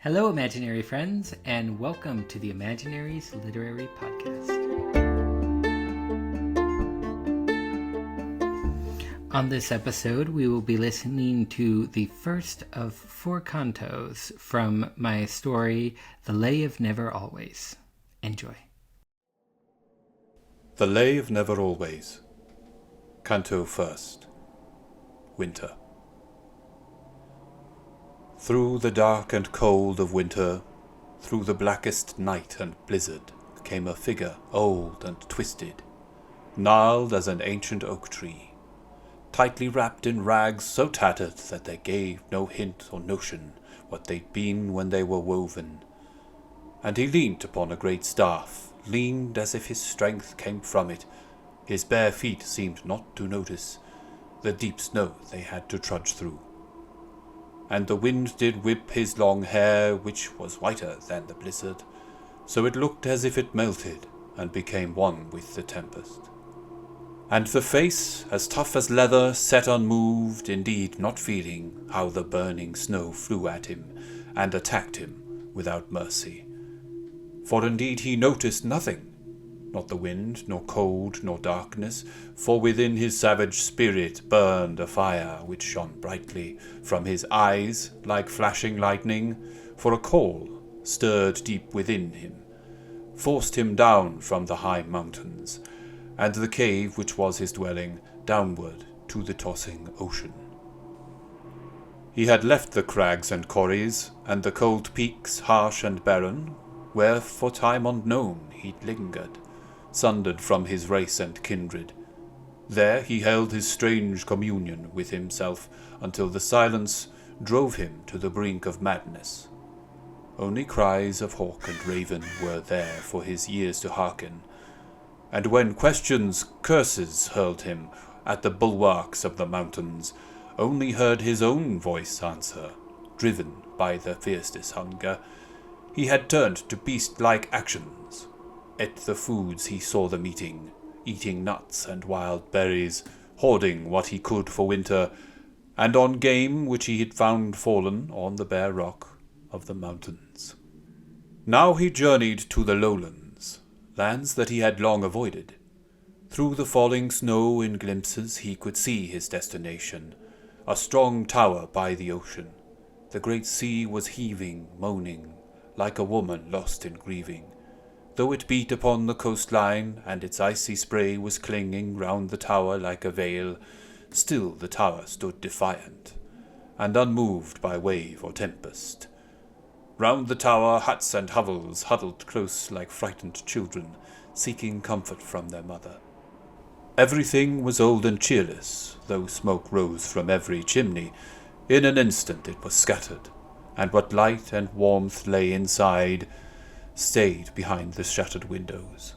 Hello, imaginary friends, and welcome to the Imaginaries Literary Podcast. On this episode, we will be listening to the first of 4 cantos from my story, The Lay of Never Always. Enjoy. The Lay of Never Always. Canto first. Winter. Through the dark and cold of winter, through the blackest night and blizzard, came a figure old and twisted, gnarled as an ancient oak tree, tightly wrapped in rags so tattered that they gave no hint or notion what they'd been when they were woven. And he leaned upon a great staff, leaned as if his strength came from it. His bare feet seemed not to notice the deep snow they had to trudge through. And the wind did whip his long hair, which was whiter than the blizzard, so it looked as if it melted and became one with the tempest. And the face, as tough as leather, sat unmoved, indeed not feeling how the burning snow flew at him and attacked him without mercy. For indeed he noticed nothing, not the wind, nor cold, nor darkness, for within his savage spirit burned a fire which shone brightly from his eyes like flashing lightning, for a coal, stirred deep within him, forced him down from the high mountains, and the cave which was his dwelling, downward to the tossing ocean. He had left the crags and corries, and the cold peaks harsh and barren, where for time unknown he'd lingered, sundered from his race and kindred. There he held his strange communion with himself until the silence drove him to the brink of madness. Only cries of hawk and raven were there for his ears to hearken, and when questions, curses hurled him at the bulwarks of the mountains, only heard his own voice answer, driven by the fiercest hunger. He had turned to beast-like actions, ate the foods he saw them eating nuts and wild berries, hoarding what he could for winter, and on game which he had found fallen on the bare rock of the mountains. Now he journeyed to the lowlands, lands that he had long avoided. Through the falling snow in glimpses he could see his destination, a strong tower by the ocean. The great sea was heaving, moaning, like a woman lost in grieving. Though it beat upon the coastline, and its icy spray was clinging round the tower like a veil, still the tower stood defiant, and unmoved by wave or tempest. Round the tower huts and hovels huddled close like frightened children, seeking comfort from their mother. Everything was old and cheerless, though smoke rose from every chimney. In an instant it was scattered, and what light and warmth lay inside stayed behind the shuttered windows.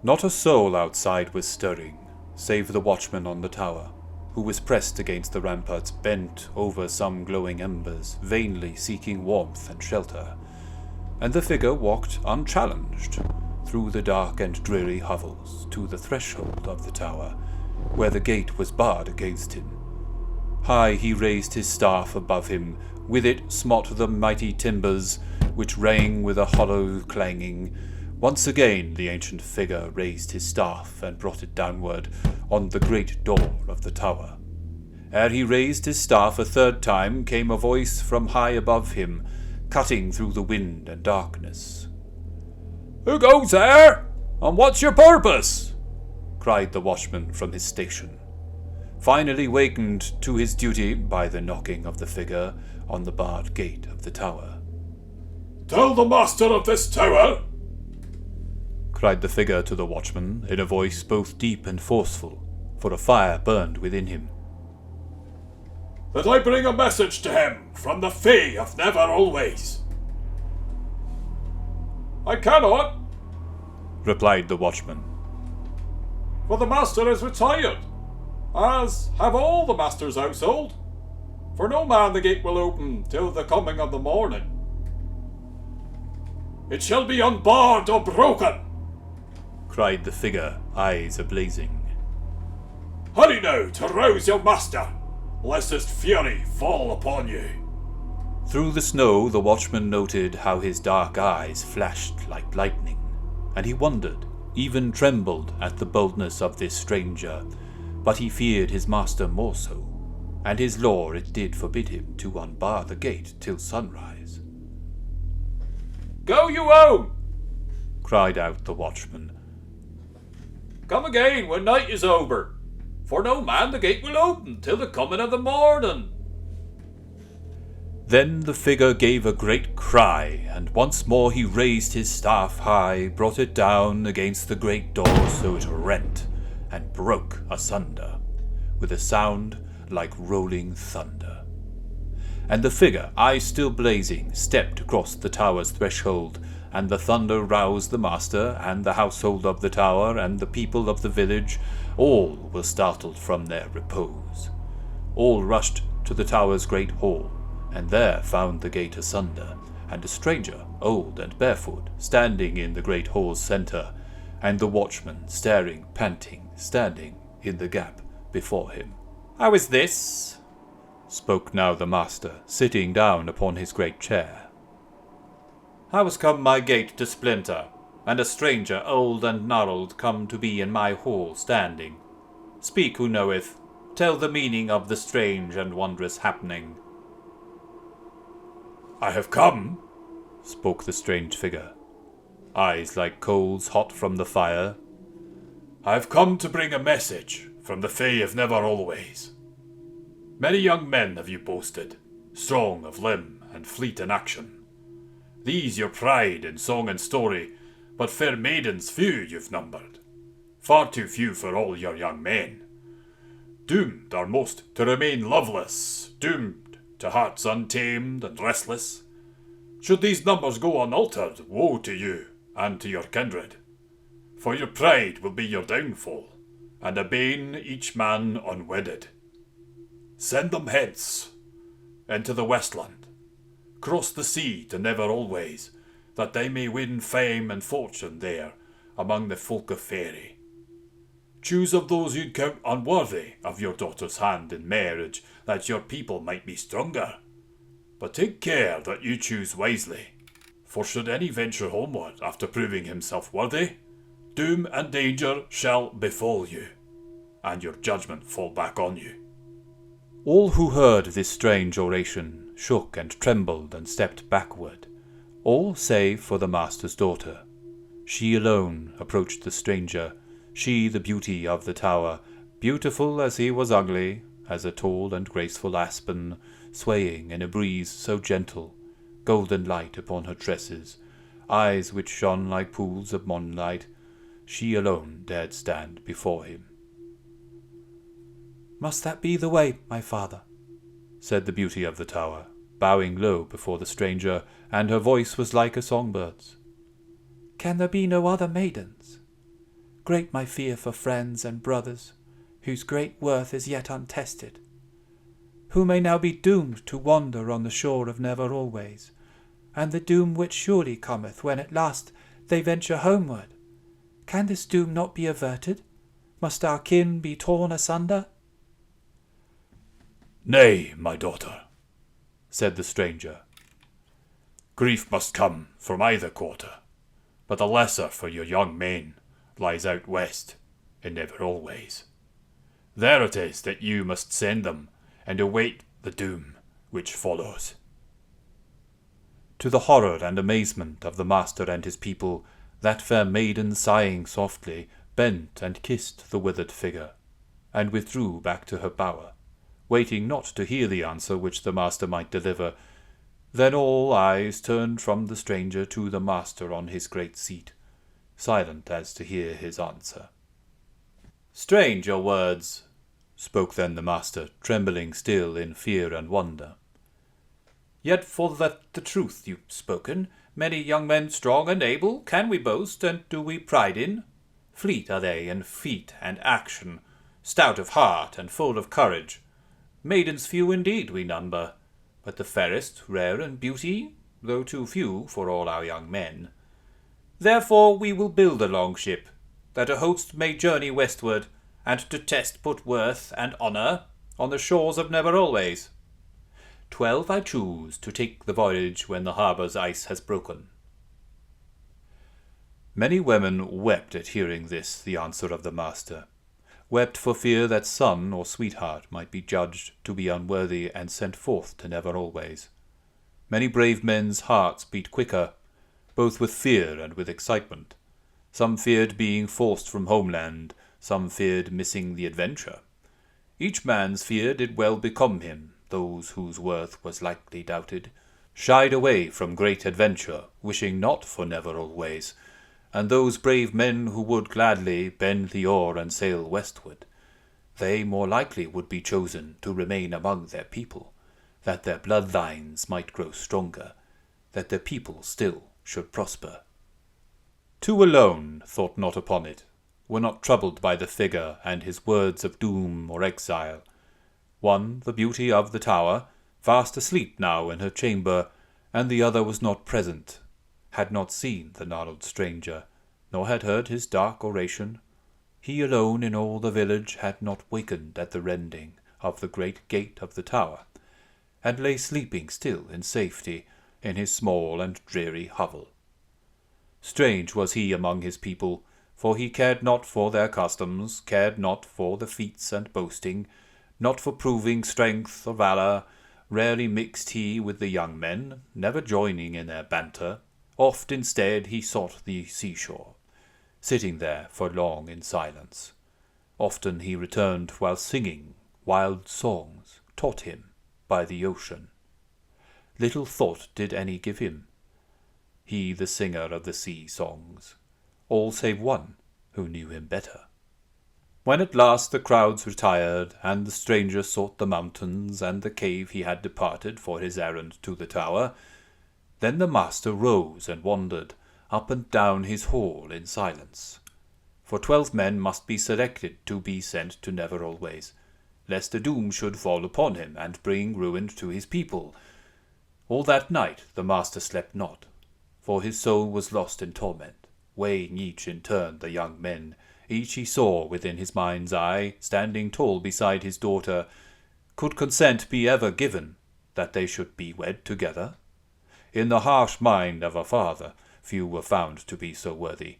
Not a soul outside was stirring, save the watchman on the tower, who was pressed against the ramparts, bent over some glowing embers, vainly seeking warmth and shelter. And the figure walked unchallenged through the dark and dreary hovels to the threshold of the tower, where the gate was barred against him. High he raised his staff above him, with it smote the mighty timbers, which rang with a hollow clanging. Once again the ancient figure raised his staff and brought it downward on the great door of the tower. Ere he raised his staff a third time came a voice from high above him, cutting through the wind and darkness. "Who goes there? And what's your purpose?" cried the watchman from his station, finally wakened to his duty by the knocking of the figure on the barred gate of the tower. "Tell the master of this tower," cried the figure to the watchman in a voice both deep and forceful, for a fire burned within him, "that I bring a message to him from the Fae of Never Always." "I cannot," replied the watchman, "for the master is retired, as have all the master's household, for no man the gate will open till the coming of the morning. It shall be unbarred or broken," cried the figure, eyes ablazing. "Hurry now to rouse your master, lest his fury fall upon you." Through the snow the watchman noted how his dark eyes flashed like lightning, and he wondered, even trembled at the boldness of this stranger, but he feared his master more so, and his law it did forbid him to unbar the gate till sunrise. "Go you home!" cried out the watchman. "Come again when night is over, for no man the gate will open till the coming of the morning." Then the figure gave a great cry, and once more he raised his staff high, brought it down against the great door so it rent and broke asunder, with a sound like rolling thunder. And the figure, eyes still blazing, stepped across the tower's threshold, and the thunder roused the master, and the household of the tower, and the people of the village. All were startled from their repose. All rushed to the tower's great hall, and there found the gate asunder, and a stranger, old and barefoot, standing in the great hall's centre, and the watchman staring, panting, standing in the gap before him. "How is this?" spoke now the master, sitting down upon his great chair. "How has come my gate to splinter, and a stranger old and gnarled come to be in my hall standing? Speak who knoweth, tell the meaning of the strange and wondrous happening." "I have come," spoke the strange figure, eyes like coals hot from the fire. "I have come to bring a message from the Fae of Never Always. Many young men have you boasted, strong of limb and fleet in action. These your pride in song and story, but fair maidens few you've numbered, far too few for all your young men. Doomed are most to remain loveless, doomed to hearts untamed and restless. Should these numbers go unaltered, woe to you and to your kindred, for your pride will be your downfall, and a bane each man unwedded. Send them hence, into the Westland, cross the sea to Never Always, that they may win fame and fortune there among the folk of Faerie. Choose of those you'd count unworthy of your daughter's hand in marriage, that your people might be stronger. But take care that you choose wisely, for should any venture homeward after proving himself worthy, doom and danger shall befall you, and your judgment fall back on you." All who heard this strange oration shook and trembled and stepped backward, all save for the master's daughter. She alone approached the stranger, she the beauty of the tower, beautiful as he was ugly, as a tall and graceful aspen, swaying in a breeze so gentle, golden light upon her tresses, eyes which shone like pools of moonlight. She alone dared stand before him. "Must that be the way, my father?" said the beauty of the tower, bowing low before the stranger, and her voice was like a songbird's. "Can there be no other maidens? Great my fear for friends and brothers, whose great worth is yet untested, who may now be doomed to wander on the shore of Never Always, and the doom which surely cometh when at last they venture homeward. Can this doom not be averted? Must our kin be torn asunder?" "Nay, my daughter," said the stranger. "Grief must come from either quarter, but the lesser for your young men lies out west in Never Always. There it is that you must send them and await the doom which follows." To the horror and amazement of the master and his people, that fair maiden, sighing softly, bent and kissed the withered figure, and withdrew back to her bower, waiting not to hear the answer which the master might deliver. Then all eyes turned from the stranger to the master on his great seat, silent as to hear his answer. "Strange your words," spoke then the master, trembling still in fear and wonder. "Yet for that the truth you've spoken, many young men strong and able can we boast, and do we pride in. Fleet are they in feet and action, stout of heart and full of courage. Maidens few indeed we number, but the fairest rare in beauty, though too few for all our young men. Therefore we will build a long ship, that a host may journey westward, and to test put worth and honour on the shores of Never Always. 12 I choose to take the voyage when the harbour's ice has broken. Many women wept at hearing this, the answer of the master. Wept for fear that son or sweetheart might be judged to be unworthy and sent forth to never always. Many brave men's hearts beat quicker, both with fear and with excitement. Some feared being forced from homeland, some feared missing the adventure. Each man's fear did well become him. Those whose worth was lightly doubted shied away from great adventure, wishing not for never always. And those brave men who would gladly bend the oar and sail westward, they more likely would be chosen to remain among their people, that their bloodlines might grow stronger, that their people still should prosper. Two alone thought not upon it, were not troubled by the figure and his words of doom or exile. One, the beauty of the tower, fast asleep now in her chamber, and the other was not present, had not seen the gnarled stranger, nor had heard his dark oration. He alone in all the village had not wakened at the rending of the great gate of the tower, and lay sleeping still in safety in his small and dreary hovel. Strange was he among his people, for he cared not for their customs, cared not for the feats and boasting, not for proving strength or valour. Rarely mixed he with the young men, never joining in their banter. Oft instead he sought the seashore, sitting there for long in silence. Often he returned while singing wild songs taught him by the ocean. Little thought did any give him, he the singer of the sea songs, all save one who knew him better. When at last the crowds retired, and the stranger sought the mountains and the cave he had departed for his errand to the tower, then the master rose and wandered up and down his hall in silence. For 12 men must be selected to be sent to Never Always, lest a doom should fall upon him and bring ruin to his people. All that night the master slept not, for his soul was lost in torment, weighing each in turn the young men. Each he saw within his mind's eye, standing tall beside his daughter. Could consent be ever given that they should be wed together? In the harsh mind of a father, few were found to be so worthy.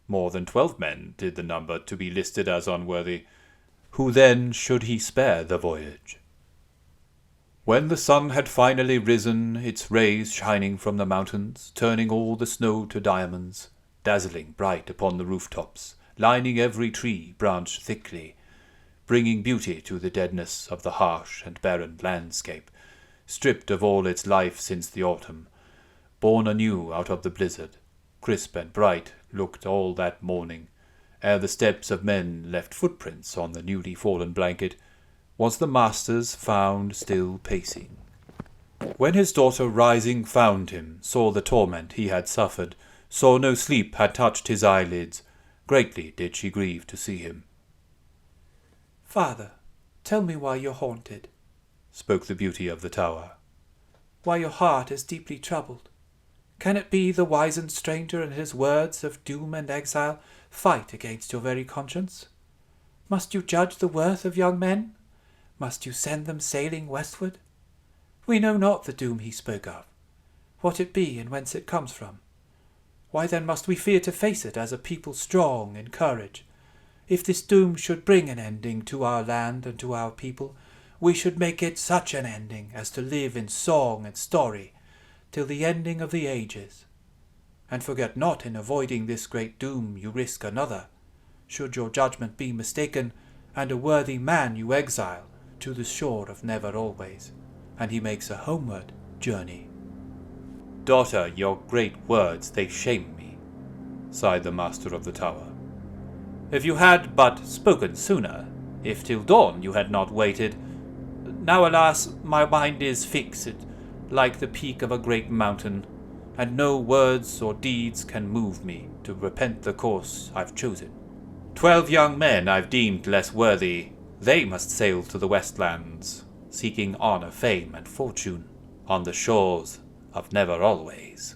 More than 12 men did the number to be listed as unworthy. Who then should he spare the voyage? When the sun had finally risen, its rays shining from the mountains, turning all the snow to diamonds, dazzling bright upon the rooftops, lining every tree branch thickly, bringing beauty to the deadness of the harsh and barren landscape, stripped of all its life since the autumn, born anew out of the blizzard, crisp and bright looked all that morning, ere the steps of men left footprints on the newly fallen blanket, was the master's found still pacing. When his daughter rising found him, saw the torment he had suffered, saw no sleep had touched his eyelids, greatly did she grieve to see him. "Father, tell me why you're haunted," spoke the beauty of the tower. "Why your heart is deeply troubled. Can it be the wizened stranger and his words of doom and exile fight against your very conscience? Must you judge the worth of young men? Must you send them sailing westward? We know not the doom he spoke of, what it be and whence it comes from. Why then must we fear to face it as a people strong in courage? If this doom should bring an ending to our land and to our people, we should make it such an ending as to live in song and story till the ending of the ages. And forget not, in avoiding this great doom you risk another, should your judgment be mistaken, and a worthy man you exile to the shore of Never Always, and he makes a homeward journey." "Daughter, your great words, they shame me," sighed the master of the tower. "If you had but spoken sooner, if till dawn you had not waited. Now, alas, my mind is fixed, like the peak of a great mountain, and no words or deeds can move me to repent the course I've chosen. 12 young men I've deemed less worthy, they must sail to the westlands, seeking honour, fame, and fortune on the shores of Never Always."